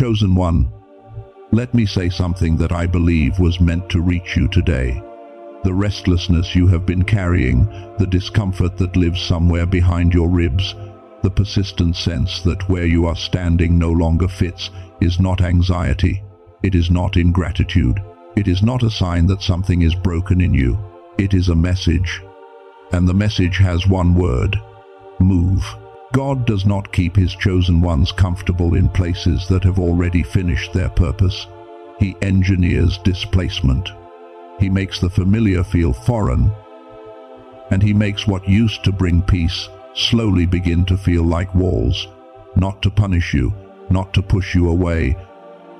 Chosen one, let me say something that I believe was meant to reach you today. The restlessness you have been carrying, the discomfort that lives somewhere behind your ribs, the persistent sense that where you are standing no longer fits, is not anxiety. It is not ingratitude. It is not a sign that something is broken in you. It is a message. And the message has one word: move. God does not keep his chosen ones comfortable in places that have already finished their purpose. He engineers displacement. He makes the familiar feel foreign, and he makes what used to bring peace slowly begin to feel like walls, not to punish you, not to push you away,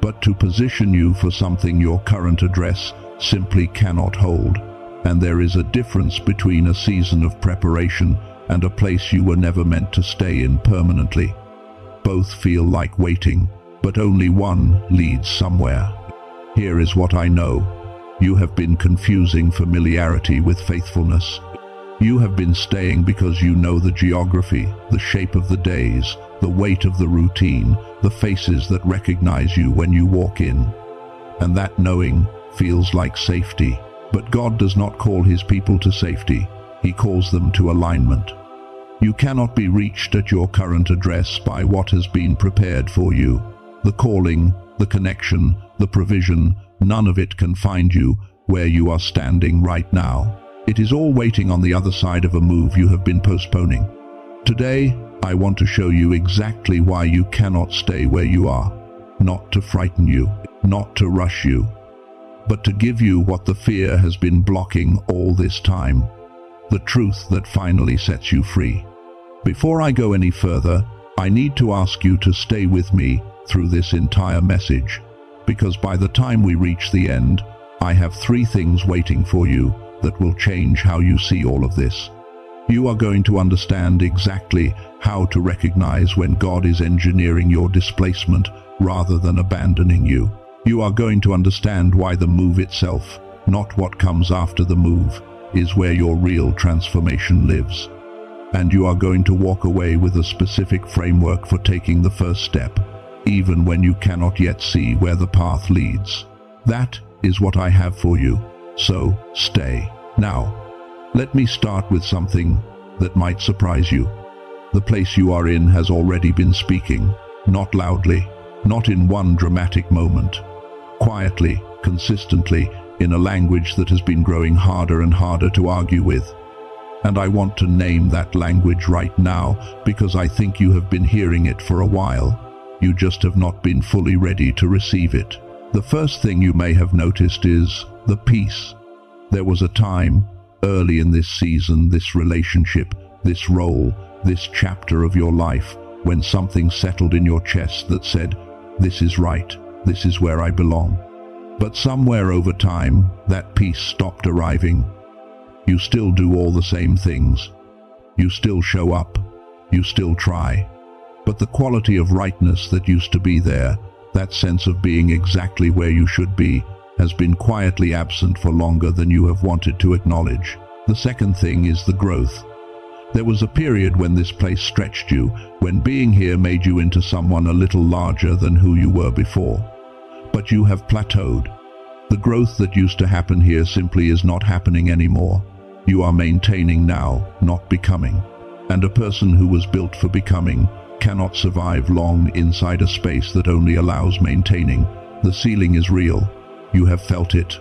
but to position you for something your current address simply cannot hold. And there is a difference between a season of preparation and a place you were never meant to stay in permanently. Both feel like waiting, but only one leads somewhere. Here is what I know. You have been confusing familiarity with faithfulness. You have been staying because you know the geography, the shape of the days, the weight of the routine, the faces that recognize you when you walk in. And that knowing feels like safety. But God does not call his people to safety. He calls them to alignment. You cannot be reached at your current address by what has been prepared for you. The calling, the connection, the provision, none of it can find you where you are standing right now. It is all waiting on the other side of a move you have been postponing. Today, I want to show you exactly why you cannot stay where you are. Not to frighten you, not to rush you, but to give you what the fear has been blocking all this time. The truth that finally sets you free. Before I go any further, I need to ask you to stay with me through this entire message, because by the time we reach the end, I have 3 things waiting for you that will change how you see all of this. You are going to understand exactly how to recognize when God is engineering your displacement rather than abandoning you. You are going to understand why the move itself, not what comes after the move, is where your real transformation lives. And you are going to walk away with a specific framework for taking the first step, even when you cannot yet see where the path leads. That is what I have for you. So, stay. Now, let me start with something that might surprise you. The place you are in has already been speaking, not loudly, not in one dramatic moment. Quietly, consistently, in a language that has been growing harder and harder to argue with. And I want to name that language right now because I think you have been hearing it for a while. You just have not been fully ready to receive it. The first thing you may have noticed is the peace. There was a time, early in this season, this relationship, this role, this chapter of your life, when something settled in your chest that said, "This is right, this is where I belong." But somewhere over time, that peace stopped arriving. You still do all the same things. You still show up. You still try. But the quality of rightness that used to be there, that sense of being exactly where you should be, has been quietly absent for longer than you have wanted to acknowledge. The second thing is the growth. There was a period when this place stretched you, when being here made you into someone a little larger than who you were before. But you have plateaued. The growth that used to happen here simply is not happening anymore. You are maintaining now, not becoming. And a person who was built for becoming cannot survive long inside a space that only allows maintaining. The ceiling is real. You have felt it.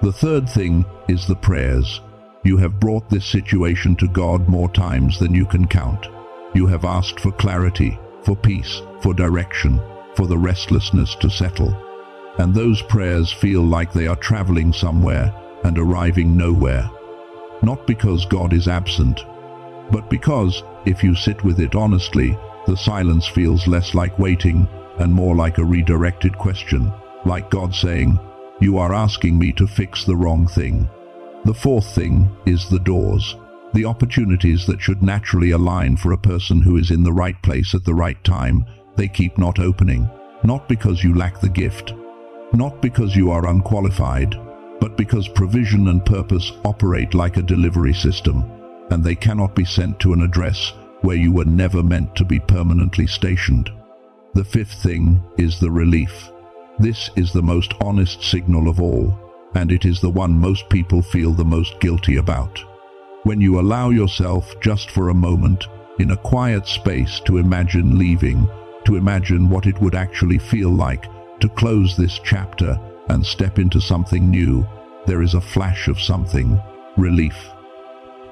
The third thing is the prayers. You have brought this situation to God more times than you can count. You have asked for clarity, for peace, for direction, for the restlessness to settle. And those prayers feel like they are traveling somewhere and arriving nowhere. Not because God is absent, but because, if you sit with it honestly, the silence feels less like waiting and more like a redirected question, like God saying, "You are asking me to fix the wrong thing." The fourth thing is the doors, the opportunities that should naturally align for a person who is in the right place at the right time. They keep not opening, not because you lack the gift, not because you are unqualified, but because provision and purpose operate like a delivery system, and they cannot be sent to an address where you were never meant to be permanently stationed. The fifth thing is the relief. This is the most honest signal of all, and it is the one most people feel the most guilty about. When you allow yourself, just for a moment, in a quiet space, to imagine leaving, to imagine what it would actually feel like to close this chapter and step into something new, there is a flash of something, relief.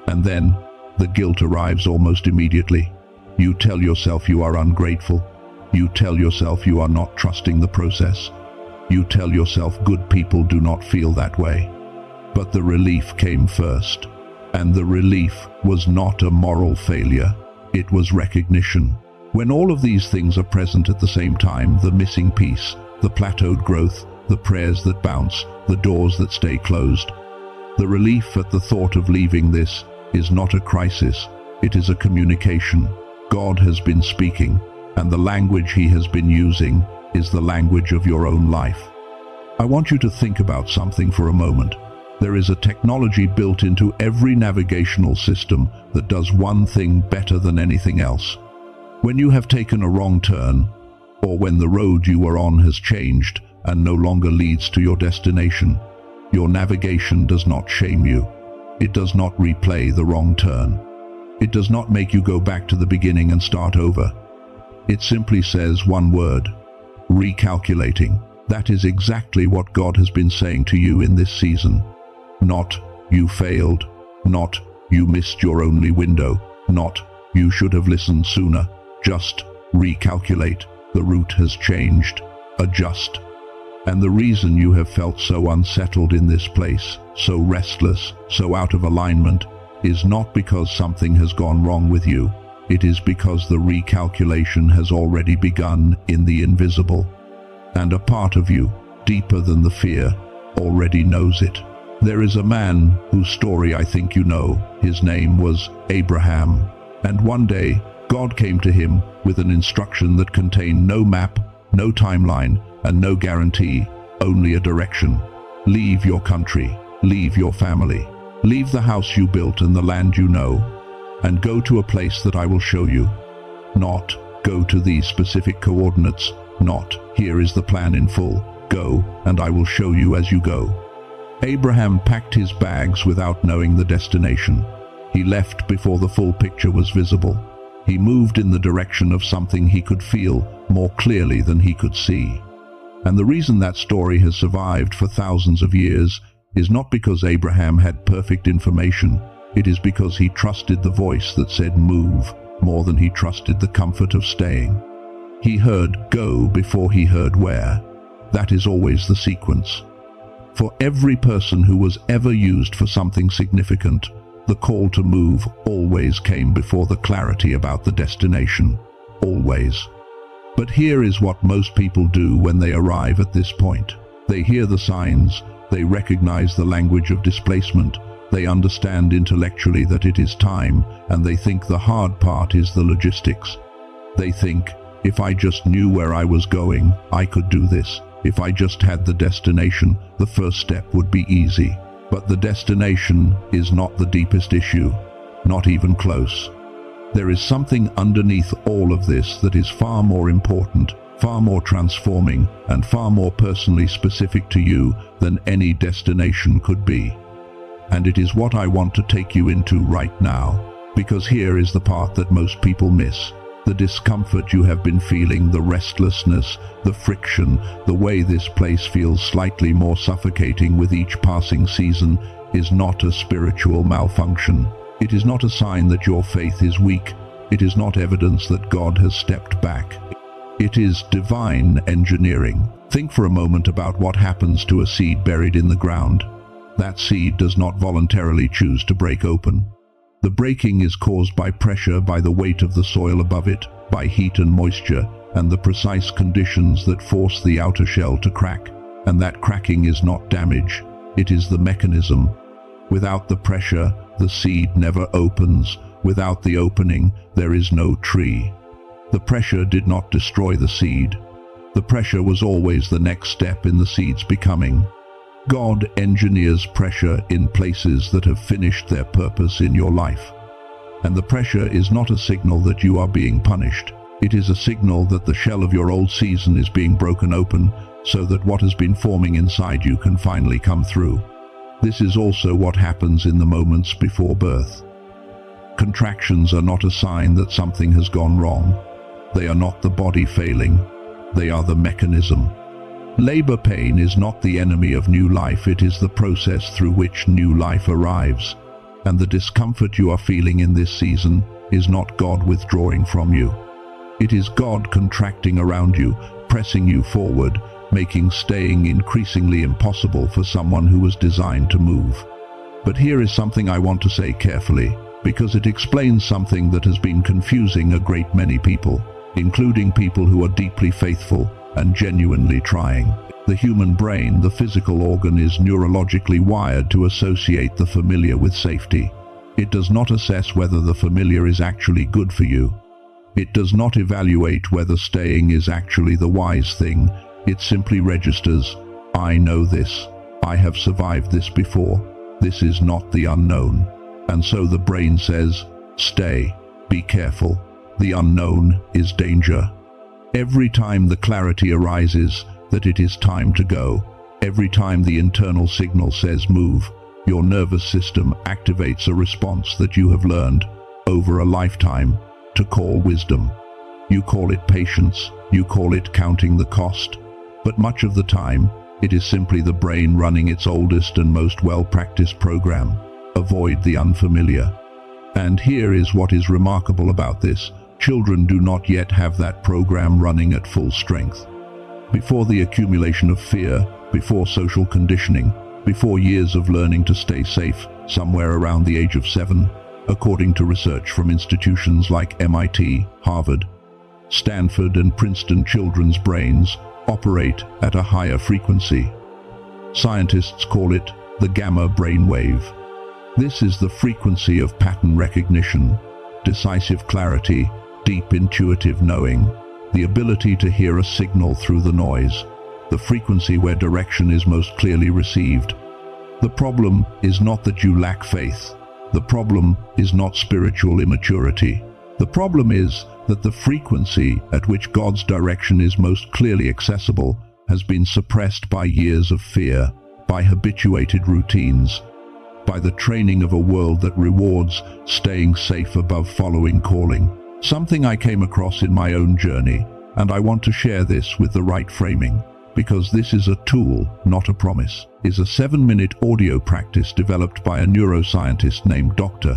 And then, the guilt arrives almost immediately. You tell yourself you are ungrateful. You tell yourself you are not trusting the process. You tell yourself good people do not feel that way. But the relief came first. And the relief was not a moral failure. It was recognition. When all of these things are present at the same time, the missing piece, the plateaued growth, the prayers that bounce, the doors that stay closed, the relief at the thought of leaving this is not a crisis. It is a communication. God has been speaking, and the language he has been using is the language of your own life. I want you to think about something for a moment. There is a technology built into every navigational system that does one thing better than anything else. When you have taken a wrong turn, or when the road you were on has changed and no longer leads to your destination, your navigation does not shame you. It does not replay the wrong turn. It does not make you go back to the beginning and start over. It simply says one word: recalculating. That is exactly what God has been saying to you in this season. Not, you failed. Not, you missed your only window. Not, you should have listened sooner. Just recalculate. The route has changed. Adjust. And the reason you have felt so unsettled in this place, so restless, so out of alignment, is not because something has gone wrong with you. It is because the recalculation has already begun in the invisible. And a part of you, deeper than the fear, already knows it. There is a man whose story I think you know. His name was Abraham. And one day, God came to him with an instruction that contained no map, no timeline, and no guarantee, only a direction. Leave your country, leave your family, leave the house you built and the land you know, and go to a place that I will show you. Not, go to these specific coordinates. Not, here is the plan in full. Go, and I will show you as you go. Abraham packed his bags without knowing the destination. He left before the full picture was visible. He moved in the direction of something he could feel more clearly than he could see. And the reason that story has survived for thousands of years is not because Abraham had perfect information. It is because he trusted the voice that said move more than he trusted the comfort of staying. He heard go before he heard where. That is always the sequence. For every person who was ever used for something significant, the call to move always came before the clarity about the destination. Always. But here is what most people do when they arrive at this point. They hear the signs, they recognize the language of displacement, they understand intellectually that it is time, and they think the hard part is the logistics. They think, if I just knew where I was going, I could do this. If I just had the destination, the first step would be easy. But the destination is not the deepest issue, not even close. There is something underneath all of this that is far more important, far more transforming, and far more personally specific to you than any destination could be. And it is what I want to take you into right now, because here is the part that most people miss. The discomfort you have been feeling, the restlessness, the friction, the way this place feels slightly more suffocating with each passing season is not a spiritual malfunction. It is not a sign that your faith is weak. It is not evidence that God has stepped back. It is divine engineering. Think for a moment about what happens to a seed buried in the ground. That seed does not voluntarily choose to break open. The breaking is caused by pressure, by the weight of the soil above it, by heat and moisture, and the precise conditions that force the outer shell to crack. And that cracking is not damage, it is the mechanism. Without the pressure, the seed never opens. Without the opening, there is no tree. The pressure did not destroy the seed. The pressure was always the next step in the seed's becoming. God engineers pressure in places that have finished their purpose in your life. And the pressure is not a signal that you are being punished. It is a signal that the shell of your old season is being broken open so that what has been forming inside you can finally come through. This is also what happens in the moments before birth. Contractions are not a sign that something has gone wrong. They are not the body failing. They are the mechanism. Labor pain is not the enemy of new life, it is the process through which new life arrives. And the discomfort you are feeling in this season is not God withdrawing from you. It is God contracting around you, pressing you forward, making staying increasingly impossible for someone who was designed to move. But here is something I want to say carefully, because it explains something that has been confusing a great many people, including people who are deeply faithful and genuinely trying. The human brain, the physical organ, is neurologically wired to associate the familiar with safety. It does not assess whether the familiar is actually good for you. It does not evaluate whether staying is actually the wise thing. It simply registers, I know this. I have survived this before. This is not the unknown. And so the brain says, stay, be careful. The unknown is danger. Every time the clarity arises that it is time to go, every time the internal signal says move, your nervous system activates a response that you have learned over a lifetime to call wisdom. You call it patience, you call it counting the cost, but much of the time, it is simply the brain running its oldest and most well-practiced program. Avoid the unfamiliar. And here is what is remarkable about this. Children do not yet have that program running at full strength. Before the accumulation of fear, before social conditioning, before years of learning to stay safe, somewhere around the age of 7, according to research from institutions like MIT, Harvard, Stanford, and Princeton, children's brains operate at a higher frequency. Scientists call it the gamma brainwave. This is the frequency of pattern recognition, decisive clarity, deep intuitive knowing, the ability to hear a signal through the noise, the frequency where direction is most clearly received. The problem is not that you lack faith. The problem is not spiritual immaturity. The problem is that the frequency at which God's direction is most clearly accessible has been suppressed by years of fear, by habituated routines, by the training of a world that rewards staying safe above following calling. Something I came across in my own journey, and I want to share this with the right framing, because this is a tool, not a promise, is a 7-minute audio practice developed by a neuroscientist named Dr.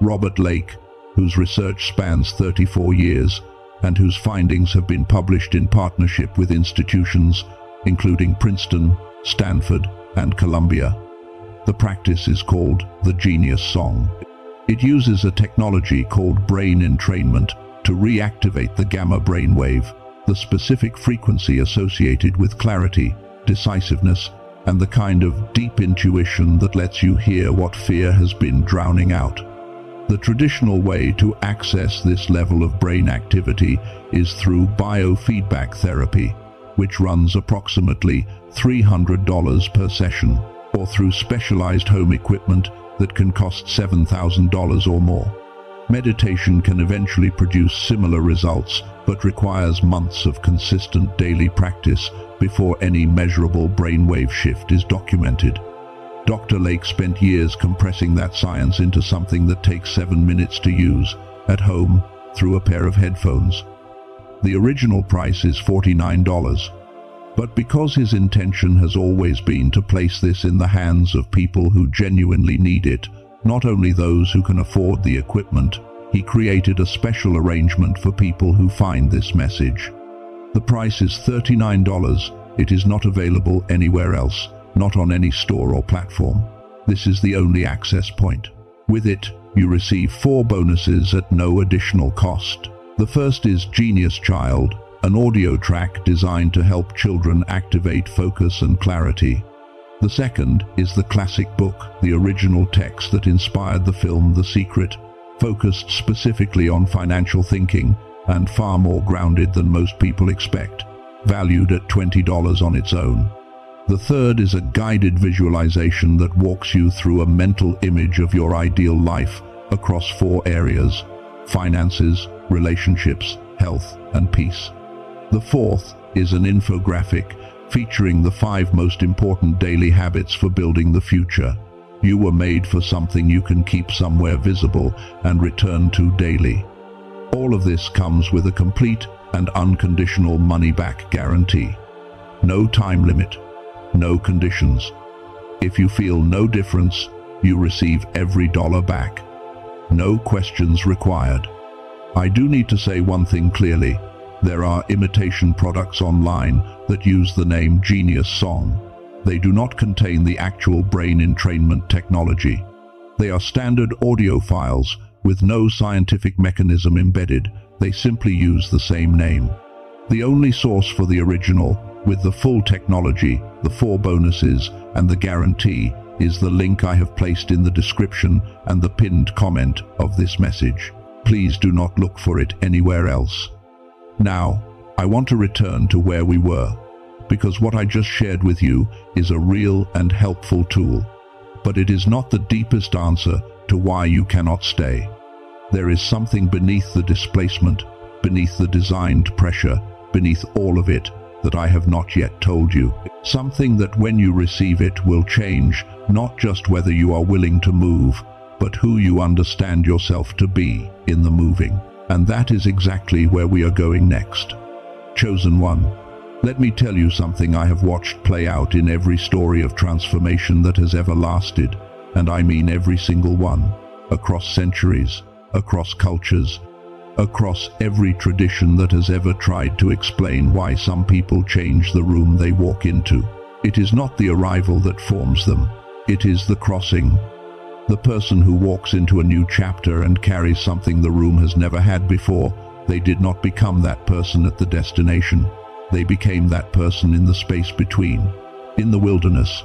Robert Lake, whose research spans 34 years and whose findings have been published in partnership with institutions including Princeton, Stanford, and Columbia. The practice is called the Genius Song. It uses a technology called brain entrainment to reactivate the gamma brainwave, the specific frequency associated with clarity, decisiveness, and the kind of deep intuition that lets you hear what fear has been drowning out. The traditional way to access this level of brain activity is through biofeedback therapy, which runs approximately $300 per session, or through specialized home equipment that can cost $7,000 or more. Meditation can eventually produce similar results, but requires months of consistent daily practice before any measurable brainwave shift is documented. Dr. Lake spent years compressing that science into something that takes 7 minutes to use, at home, through a pair of headphones. The original price is $49. But because his intention has always been to place this in the hands of people who genuinely need it, not only those who can afford the equipment, he created a special arrangement for people who find this message. The price is $39. It is not available anywhere else, not on any store or platform. This is the only access point. With it, you receive 4 bonuses at no additional cost. The first is Genius Child, an audio track designed to help children activate focus and clarity. The second is the classic book, the original text that inspired the film The Secret, focused specifically on financial thinking and far more grounded than most people expect, valued at $20 on its own. The third is a guided visualization that walks you through a mental image of your ideal life across 4 areas: finances, relationships, health, and peace. The fourth is an infographic featuring the 5 most important daily habits for building the future. You were made for something you can keep somewhere visible and return to daily. All of this comes with a complete and unconditional money-back guarantee. No time limit, no conditions. If you feel no difference, you receive every dollar back. No questions required. I do need to say one thing clearly. There are imitation products online that use the name Genius Song. They do not contain the actual brain entrainment technology. They are standard audio files with no scientific mechanism embedded. They simply use the same name. The only source for the original, with the full technology, the 4 bonuses, and the guarantee, is the link I have placed in the description and the pinned comment of this message. Please do not look for it anywhere else. Now, I want to return to where we were, because what I just shared with you is a real and helpful tool. But it is not the deepest answer to why you cannot stay. There is something beneath the displacement, beneath the designed pressure, beneath all of it, that I have not yet told you. Something that when you receive it will change, not just whether you are willing to move, but who you understand yourself to be in the moving. And that is exactly where we are going next. Chosen one, let me tell you something I have watched play out in every story of transformation that has ever lasted, and I mean every single one, across centuries, across cultures, across every tradition that has ever tried to explain why some people change the room they walk into. It is not the arrival that forms them, it is the crossing. The person who walks into a new chapter and carries something the room has never had before, they did not become that person at the destination. They became that person in the space between, in the wilderness,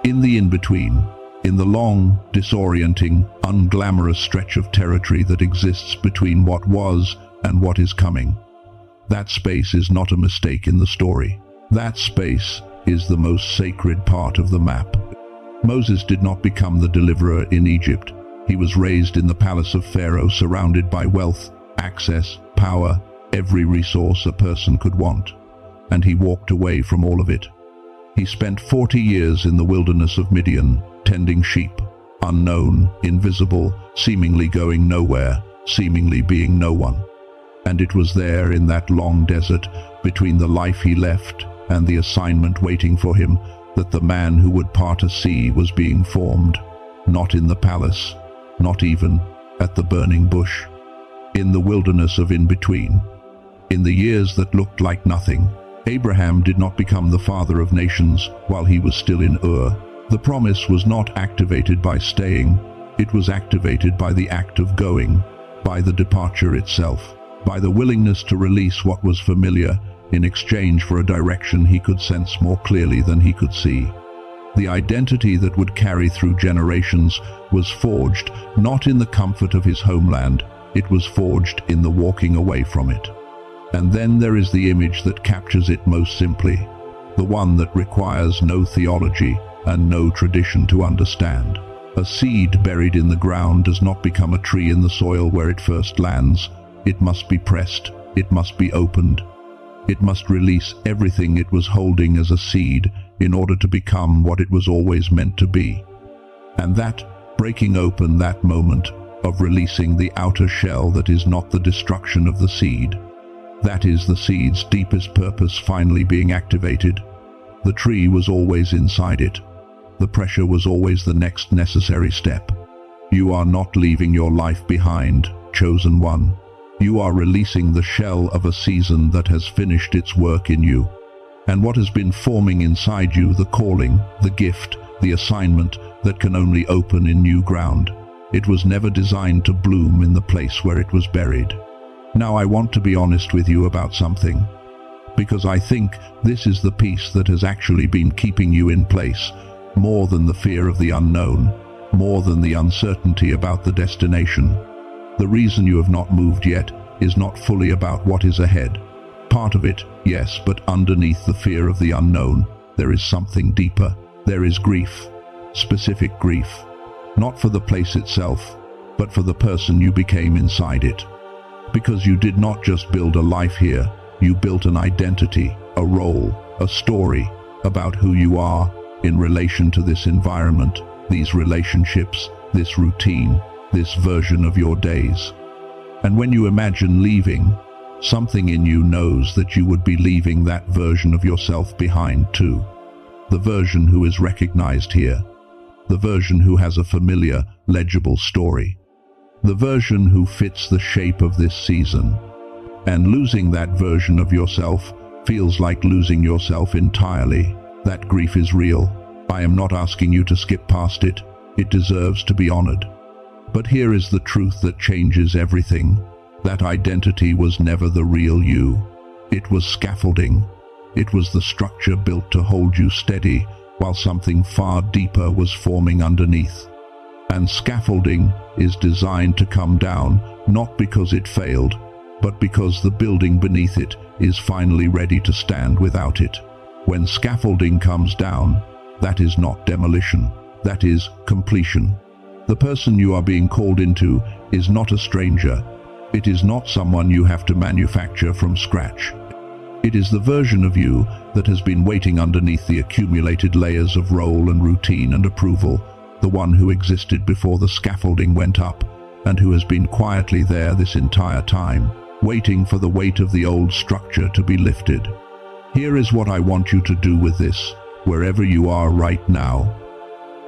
in the in-between, in the long, disorienting, unglamorous stretch of territory that exists between what was and what is coming. That space is not a mistake in the story. That space is the most sacred part of the map. Moses did not become the deliverer in Egypt. He was raised in the palace of Pharaoh, surrounded by wealth, access, power, every resource a person could want. And he walked away from all of it. He spent 40 years in the wilderness of Midian, tending sheep, unknown, invisible, seemingly going nowhere, seemingly being no one. And it was there in that long desert, between the life he left and the assignment waiting for him, that the man who would part a sea was being formed. Not in the palace, not even at the burning bush. In the wilderness of in-between. In the years that looked like nothing. Abraham did not become the father of nations while he was still in Ur. The promise was not activated by staying, it was activated by the act of going, by the departure itself, by the willingness to release what was familiar in exchange for a direction he could sense more clearly than he could see. The identity that would carry through generations was forged not in the comfort of his homeland, it was forged in the walking away from it. And then there is the image that captures it most simply, the one that requires no theology and no tradition to understand. A seed buried in the ground does not become a tree in the soil where it first lands. It must be pressed, it must be opened. It must release everything it was holding as a seed in order to become what it was always meant to be. And that, breaking open that moment of releasing the outer shell that is not the destruction of the seed, that is the seed's deepest purpose finally being activated. The tree was always inside it. The pressure was always the next necessary step. You are not leaving your life behind, chosen one. You are releasing the shell of a season that has finished its work in you. And what has been forming inside you, the calling, the gift, the assignment that can only open in new ground. It was never designed to bloom in the place where it was buried. Now I want to be honest with you about something, because I think this is the piece that has actually been keeping you in place, more than the fear of the unknown, more than the uncertainty about the destination. The reason you have not moved yet is not fully about what is ahead. Part of it, yes, but underneath the fear of the unknown, there is something deeper. There is grief, specific grief, not for the place itself, but for the person you became inside it. Because you did not just build a life here, you built an identity, a role, a story about who you are in relation to this environment, these relationships, this routine, this version of your days. And when you imagine leaving, something in you knows that you would be leaving that version of yourself behind too. The version who is recognized here. The version who has a familiar, legible story. The version who fits the shape of this season. And losing that version of yourself feels like losing yourself entirely. That grief is real. I am not asking you to skip past it. It deserves to be honored. But here is the truth that changes everything. That identity was never the real you. It was scaffolding. It was the structure built to hold you steady while something far deeper was forming underneath. And scaffolding is designed to come down, not because it failed, but because the building beneath it is finally ready to stand without it. When scaffolding comes down, that is not demolition, that is completion. The person you are being called into is not a stranger. It is not someone you have to manufacture from scratch. It is the version of you that has been waiting underneath the accumulated layers of role and routine and approval, the one who existed before the scaffolding went up, and who has been quietly there this entire time, waiting for the weight of the old structure to be lifted. Here is what I want you to do with this, wherever you are right now.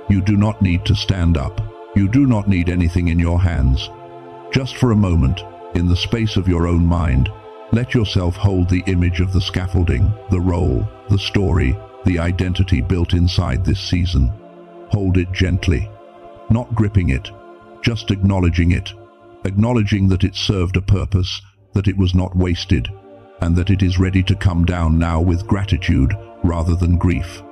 You do not need to stand up. You do not need anything in your hands. Just for a moment, in the space of your own mind, let yourself hold the image of the scaffolding, the role, the story, the identity built inside this season. Hold it gently, not gripping it, just acknowledging it, acknowledging that it served a purpose, that it was not wasted, and that it is ready to come down now with gratitude rather than grief.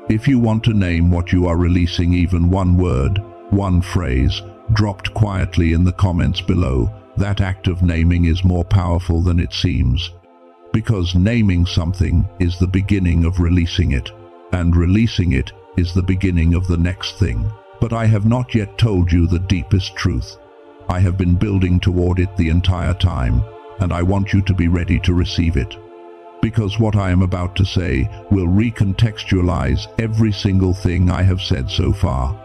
If you want to name what you are releasing, even one word, one phrase, dropped quietly in the comments below, that act of naming is more powerful than it seems. Because naming something is the beginning of releasing it, and releasing it is the beginning of the next thing. But I have not yet told you the deepest truth. I have been building toward it the entire time, and I want you to be ready to receive it. Because what I am about to say will recontextualize every single thing I have said so far.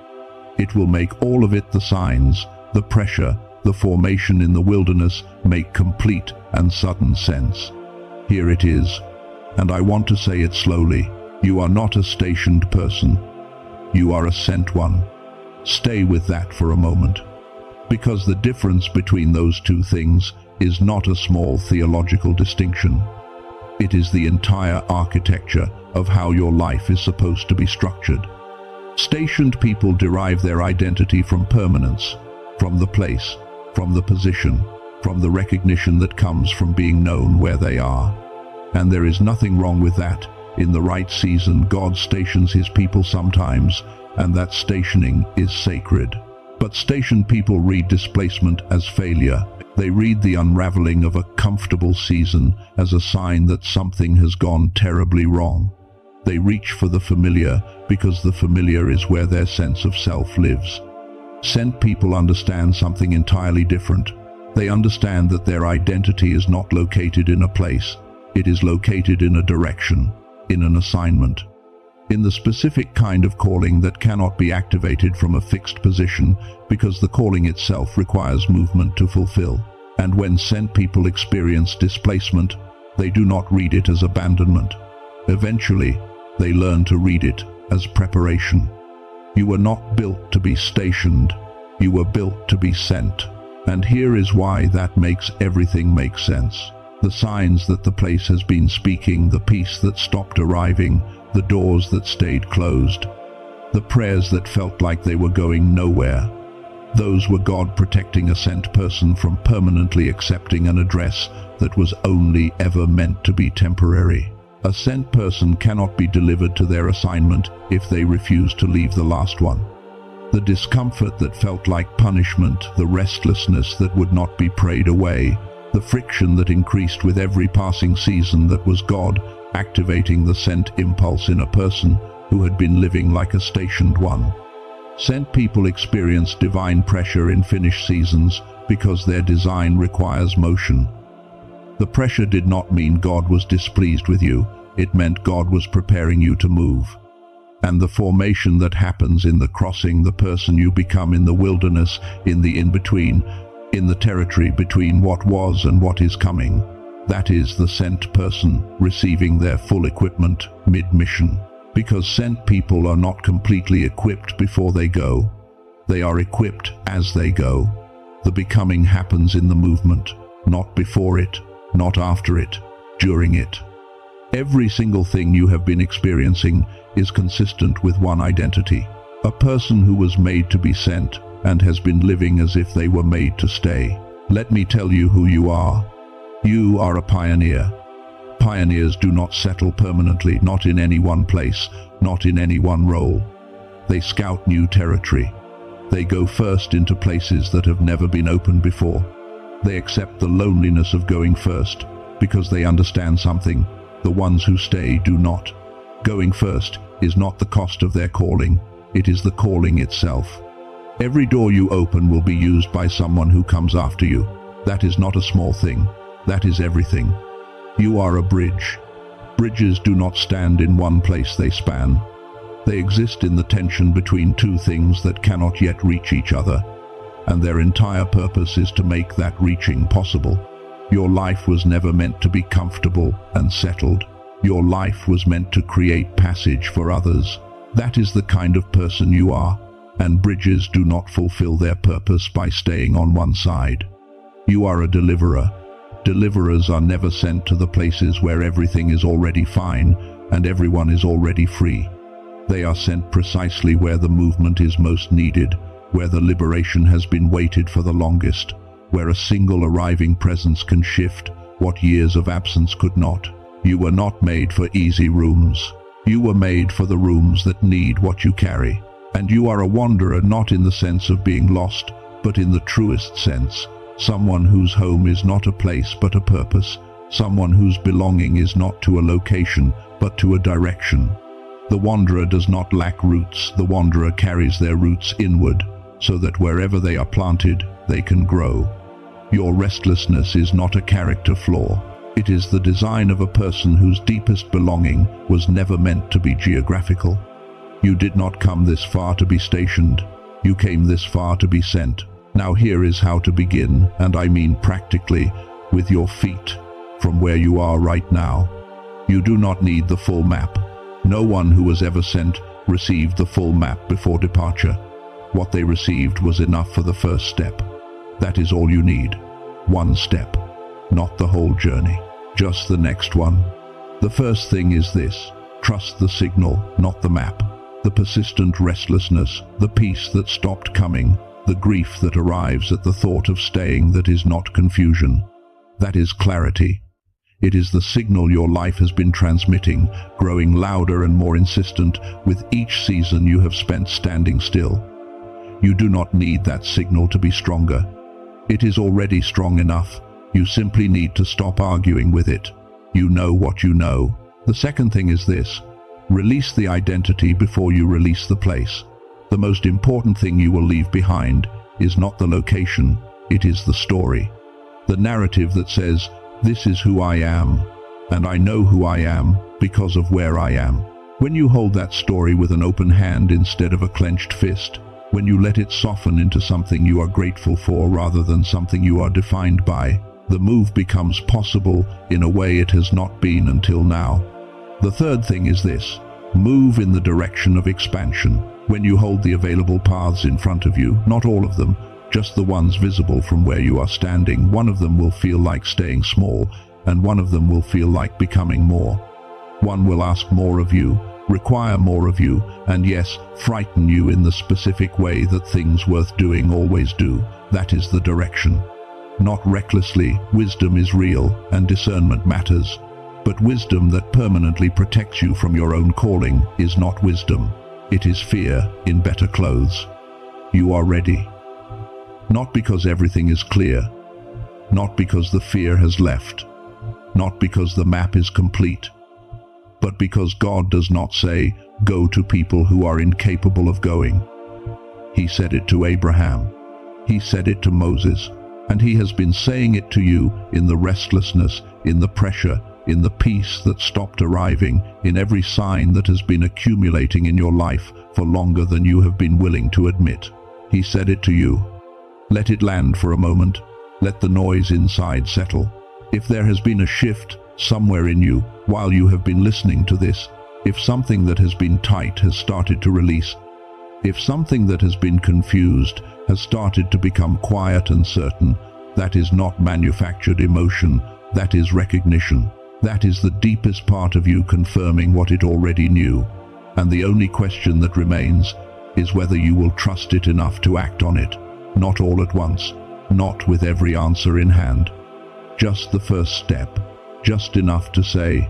It will make all of it, the signs, the pressure, the formation in the wilderness, make complete and sudden sense. Here it is, and I want to say it slowly. You are not a stationed person. You are a sent one. Stay with that for a moment. Because the difference between those two things is not a small theological distinction. It is the entire architecture of how your life is supposed to be structured. Stationed people derive their identity from permanence, from the place, from the position, from the recognition that comes from being known where they are. And there is nothing wrong with that. In the right season, God stations his people sometimes, and that stationing is sacred. But stationed people read displacement as failure. They read the unraveling of a comfortable season as a sign that something has gone terribly wrong. They reach for the familiar because the familiar is where their sense of self lives. Sent people understand something entirely different. They understand that their identity is not located in a place. It is located in a direction, in an assignment, in the specific kind of calling that cannot be activated from a fixed position because the calling itself requires movement to fulfill. And when sent people experience displacement, they do not read it as abandonment. Eventually, they learn to read it as preparation. You were not built to be stationed. You were built to be sent. And here is why that makes everything make sense. The signs that the place has been speaking, the peace that stopped arriving, the doors that stayed closed, the prayers that felt like they were going nowhere. Those were God protecting a sent person from permanently accepting an address that was only ever meant to be temporary. A sent person cannot be delivered to their assignment if they refuse to leave the last one. The discomfort that felt like punishment, the restlessness that would not be prayed away, the friction that increased with every passing season, that was God activating the sent impulse in a person who had been living like a stationed one. Sent people experience divine pressure in finished seasons because their design requires motion. The pressure did not mean God was displeased with you, it meant God was preparing you to move. And the formation that happens in the crossing, the person you become in the wilderness, in the in-between, in the territory between what was and what is coming, that is the sent person receiving their full equipment mid-mission. Because sent people are not completely equipped before they go. They are equipped as they go. The becoming happens in the movement, not before it, not after it, during it. Every single thing you have been experiencing is consistent with one identity. A person who was made to be sent and has been living as if they were made to stay. Let me tell you who you are. You are a pioneer. Pioneers do not settle permanently, not in any one place, not in any one role. They scout new territory. They go first into places that have never been opened before. They accept the loneliness of going first, because they understand something the ones who stay do not. Going first is not the cost of their calling, it is the calling itself. Every door you open will be used by someone who comes after you. That is not a small thing, that is everything. You are a bridge. Bridges do not stand in one place, they span. They exist in the tension between two things that cannot yet reach each other, and their entire purpose is to make that reaching possible. Your life was never meant to be comfortable and settled. Your life was meant to create passage for others. That is the kind of person you are, and bridges do not fulfill their purpose by staying on one side. You are a deliverer. Deliverers are never sent to the places where everything is already fine and everyone is already free. They are sent precisely where the movement is most needed, where the liberation has been waited for the longest, where a single arriving presence can shift what years of absence could not. You were not made for easy rooms. You were made for the rooms that need what you carry. And you are a wanderer, not in the sense of being lost, but in the truest sense. Someone whose home is not a place but a purpose. Someone whose belonging is not to a location but to a direction. The wanderer does not lack roots. The wanderer carries their roots inward, so that wherever they are planted, they can grow. Your restlessness is not a character flaw. It is the design of a person whose deepest belonging was never meant to be geographical. You did not come this far to be stationed. You came this far to be sent. Now here is how to begin, and I mean practically, with your feet, from where you are right now. You do not need the full map. No one who was ever sent received the full map before departure. What they received was enough for the first step. That is all you need. One step. Not the whole journey. Just the next one. The first thing is this. Trust the signal, not the map. The persistent restlessness, the peace that stopped coming, the grief that arrives at the thought of staying that is not confusion. That is clarity. It is the signal your life has been transmitting, growing louder and more insistent with each season you have spent standing still. You do not need that signal to be stronger. It is already strong enough. You simply need to stop arguing with it. You know what you know. The second thing is this. Release the identity before you release the place. The most important thing you will leave behind is not the location, it is the story. The narrative that says, this is who I am, and I know who I am because of where I am. When you hold that story with an open hand instead of a clenched fist, when you let it soften into something you are grateful for rather than something you are defined by, the move becomes possible in a way it has not been until now. The third thing is this. Move in the direction of expansion. When you hold the available paths in front of you, not all of them, just the ones visible from where you are standing, one of them will feel like staying small, and one of them will feel like becoming more. One will ask more of you, require more of you, and yes, frighten you in the specific way that things worth doing always do. That is the direction. Not recklessly. Wisdom is real, and discernment matters. But wisdom that permanently protects you from your own calling is not wisdom. It is fear in better clothes. You are ready. Not because everything is clear, not because the fear has left, not because the map is complete, but because God does not say, go to people who are incapable of going. He said it to Abraham. He said it to Moses. And he has been saying it to you in the restlessness, in the pressure, in the peace that stopped arriving, in every sign that has been accumulating in your life for longer than you have been willing to admit. He said it to you. Let it land for a moment. Let the noise inside settle. If there has been a shift somewhere in you while you have been listening to this, if something that has been tight has started to release, if something that has been confused has started to become quiet and certain, that is not manufactured emotion, that is recognition. That is the deepest part of you confirming what it already knew. And the only question that remains is whether you will trust it enough to act on it. Not all at once, not with every answer in hand. Just the first step, just enough to say,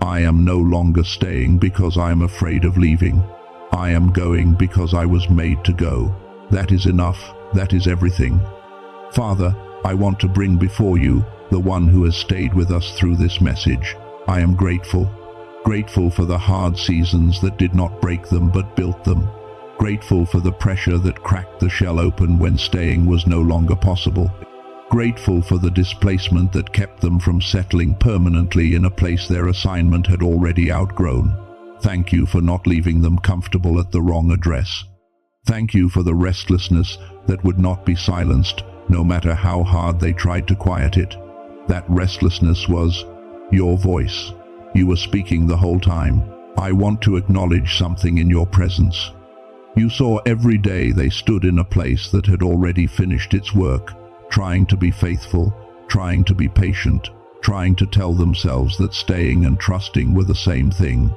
I am no longer staying because I am afraid of leaving. I am going because I was made to go. That is enough, that is everything. Father, I want to bring before you the one who has stayed with us through this message. I am grateful. Grateful for the hard seasons that did not break them but built them. Grateful for the pressure that cracked the shell open when staying was no longer possible. Grateful for the displacement that kept them from settling permanently in a place their assignment had already outgrown. Thank you for not leaving them comfortable at the wrong address. Thank you for the restlessness that would not be silenced, no matter how hard they tried to quiet it. That restlessness was your voice. You were speaking the whole time. I want to acknowledge something in your presence. You saw every day they stood in a place that had already finished its work, trying to be faithful, trying to be patient, trying to tell themselves that staying and trusting were the same thing.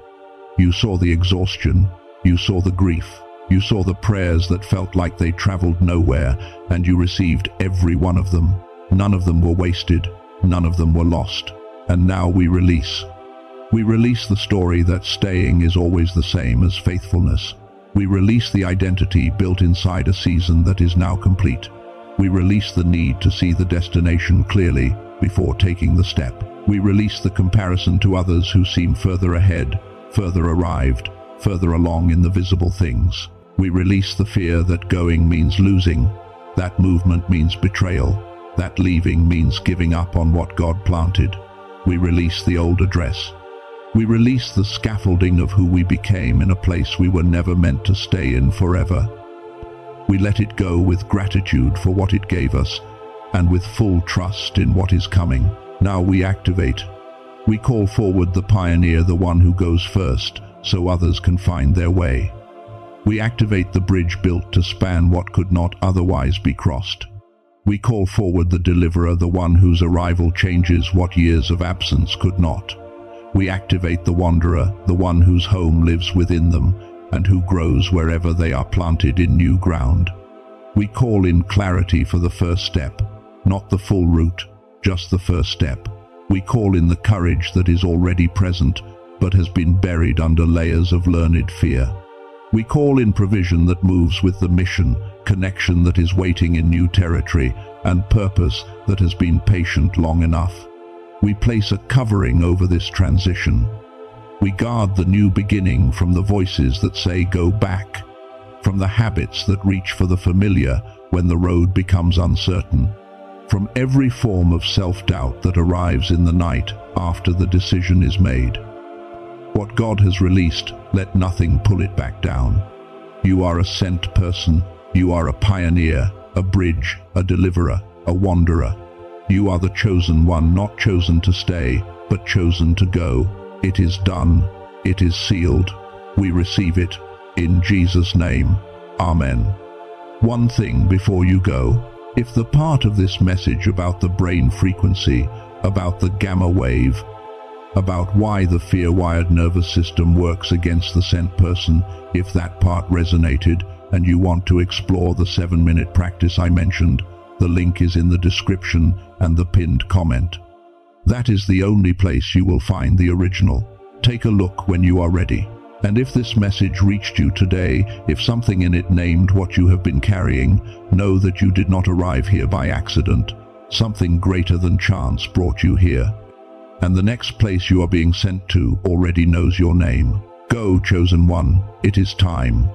You saw the exhaustion, you saw the grief, you saw the prayers that felt like they traveled nowhere, and you received every one of them. None of them were wasted, none of them were lost. And now we release. We release the story that staying is always the same as faithfulness. We release the identity built inside a season that is now complete. We release the need to see the destination clearly before taking the step. We release the comparison to others who seem further ahead, further arrived, further along in the visible things. We release the fear that going means losing, that movement means betrayal, that leaving means giving up on what God planted. We release the old address. We release the scaffolding of who we became in a place we were never meant to stay in forever. We let it go with gratitude for what it gave us, and with full trust in what is coming. Now we activate. We call forward the pioneer, the one who goes first, so others can find their way. We activate the bridge built to span what could not otherwise be crossed. We call forward the deliverer, the one whose arrival changes what years of absence could not. We activate the wanderer, the one whose home lives within them, and who grows wherever they are planted in new ground. We call in clarity for the first step, not the full route, just the first step. We call in the courage that is already present, but has been buried under layers of learned fear. We call in provision that moves with the mission, connection that is waiting in new territory, and purpose that has been patient long enough. We place a covering over this transition. We guard the new beginning from the voices that say go back, from the habits that reach for the familiar when the road becomes uncertain, from every form of self-doubt that arrives in the night after the decision is made. What God has released, let nothing pull it back down. You are a sent person. You are a pioneer, a bridge, a deliverer, a wanderer. You are the chosen one, not chosen to stay, but chosen to go. It is done. It is sealed. We receive it. In Jesus' name. Amen. One thing before you go. If the part of this message about the brain frequency, about the gamma wave, about why the fear-wired nervous system works against the sent person, if that part resonated and you want to explore the 7-minute practice I mentioned, the link is in the description and the pinned comment. That is the only place you will find the original. Take a look when you are ready. And if this message reached you today, if something in it named what you have been carrying, know that you did not arrive here by accident. Something greater than chance brought you here. And the next place you are being sent to already knows your name. Go, chosen one. It is time.